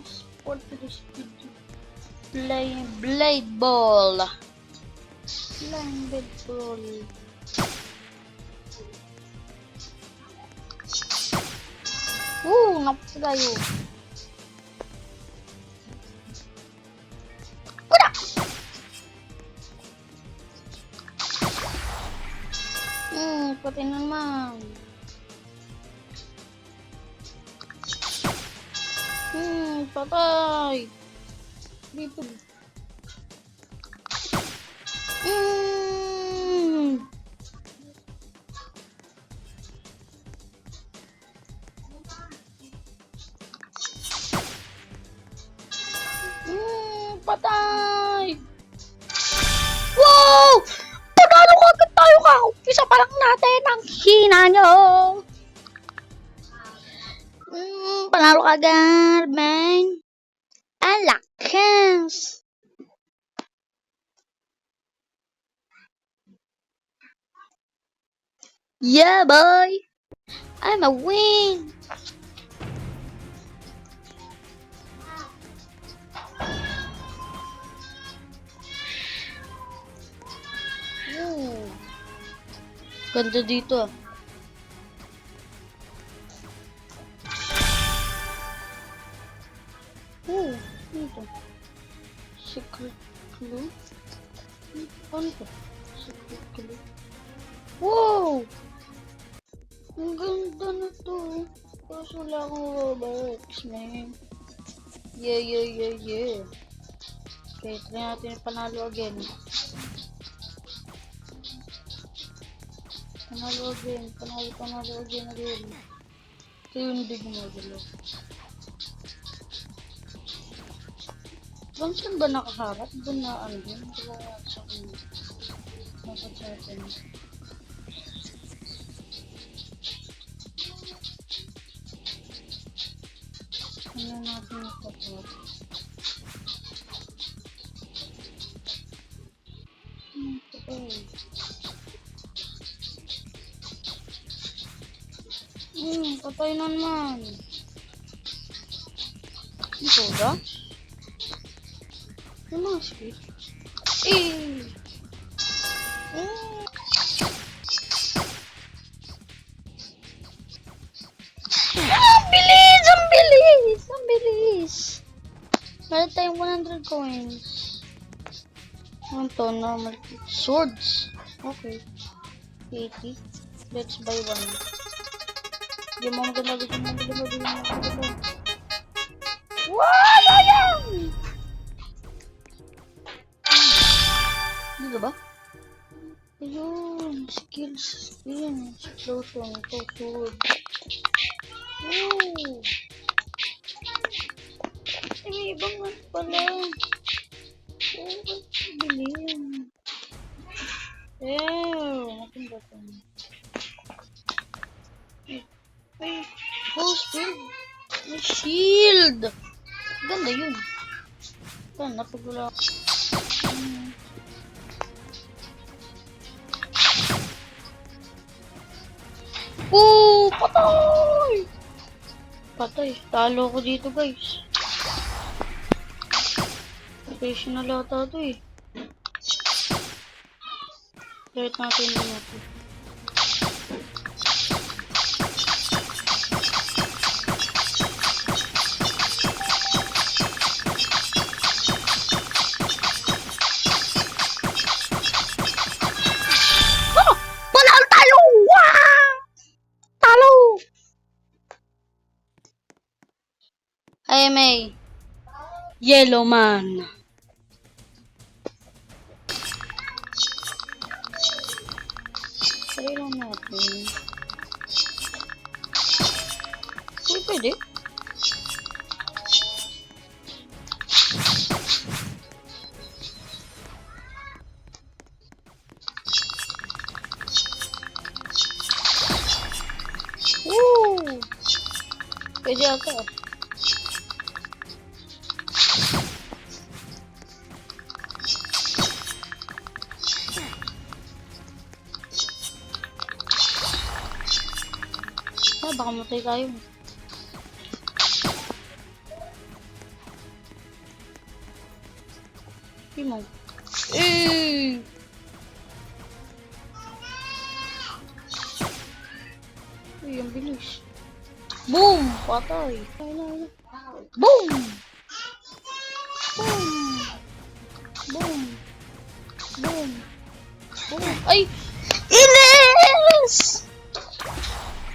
Sport to this video. Playing blade ball. Playing blade ball. Ngapos tayo. Udah! Pati naman. Patay. Dito. Patay! Wow! Panalo ka agad tayo ka! Umpisa pa lang natin ang hina nyo! Panalo ka agad, man! Ang lakas! Yeah, boy! I'm a win! Ganda dito ah. Dito. Secret clue? Ano to? Secret clue? Wow! Ang ganda na to. Kaso wala akong Robux, man. Yeah. Okay, try natin yung panalo again. Panalo again. Ito yung hindi gumagalo. Bang saan ba nakaharap? Doon na ano yun? Wala sa akin. Nasa chatin. Ano natin ito po? Patay na naman. Ito ba? Ano speed? Ang bilis! Meron tayong 100 coins. Ano to? Normal swords. Okay. 80. Let's buy one. Di mo maganda. Wow! Sayang! Dito ba? Ayun. Skills. Ayun. Explosion. Ito. Sword. Ooh. May ibang mas pala. Bilhin. Maganda ito. Shield. May shield. Ganda yun. Saan? Napagula. Patay! Patay. Talo ko dito, guys. Professional ata ito eh. Kahit natin yun natin. IMA Yellow Man. Try lang natin. Pwede? Pwede ata. Baka matay tayo. Timo. Eh! Uy, ang bilis. Boom! Patay. Boom! Boom! Boom! Boom! Boom! Ay! Ilis!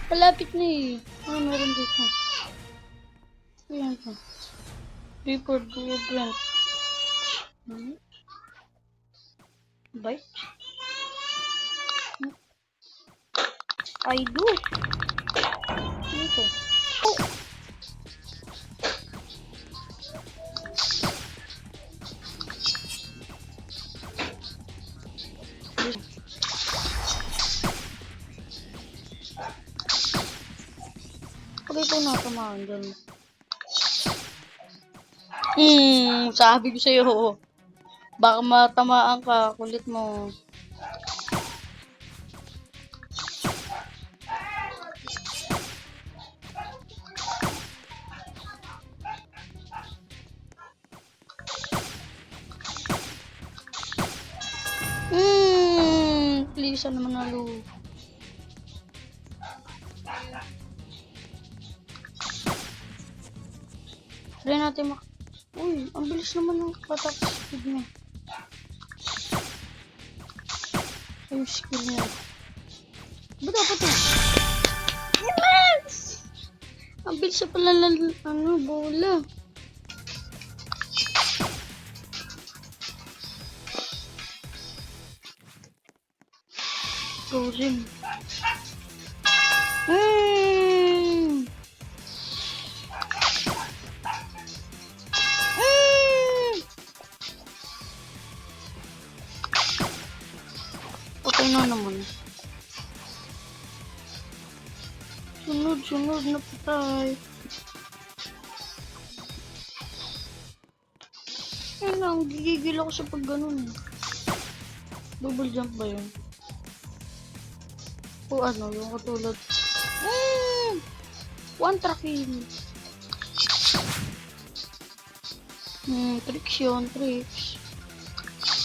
Palapit na eh. Ano meron dito? Ayan pa. Report Grant. Bye. I do. Dito. Oh! Pagay ko natamaan dyan. Sabi ko sa'yo. Baka matamaan ka. Kulit mo. Please, ano manalo. Try natin Uy, ang bilis naman ng attack speed niya. Yung skill niya. Ba't dapat ito? Yes! Ang bilis siya pala bola. Go rin. Okay na naman. Sunod na patay. Ayun lang, gigigil ako sa pag ganun. Double jump ba yun? O ano, yung katulad. One track yun. Tricks yun, tricks.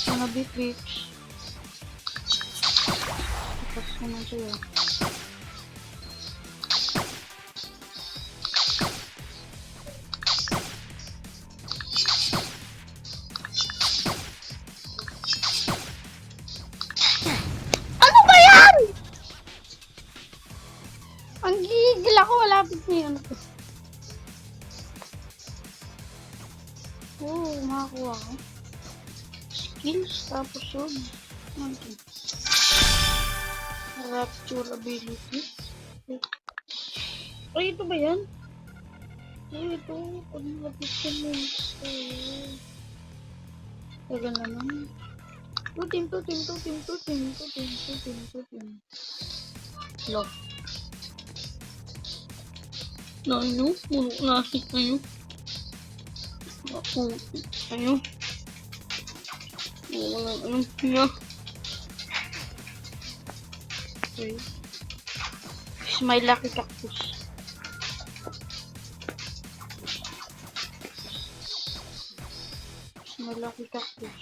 Wannabe tricks. Tapos naman siya. Ano ba yan? Ang gigil ako, malapit na yun. Makakuha ko. Skills, tapos yun. Ano ito? Rapture ability. Ay, ito ba yan? Ay, ito. Pag malapit ka minutes. Tagal naman. Team. Lock. Ano? Puno klasik na yun. Ano? Walang niya. Okay. It's my lucky cactus. It's my lucky cactus.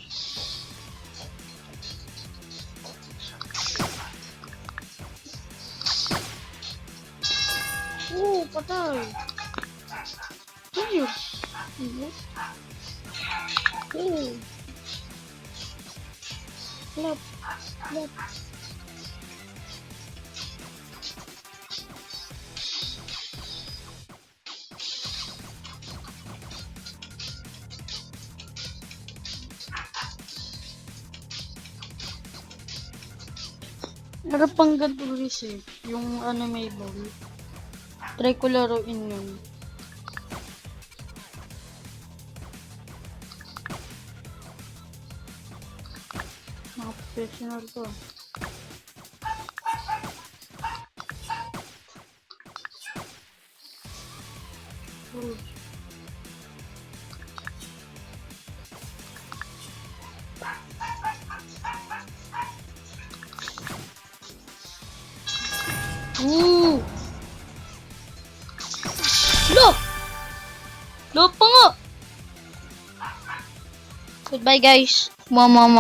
Patay. Ayun. Lap. Meron pang ganito eh. Yung anime ball. Try ko laruin yun. Mga professional to. Lo pa nga! Goodbye guys. Mama.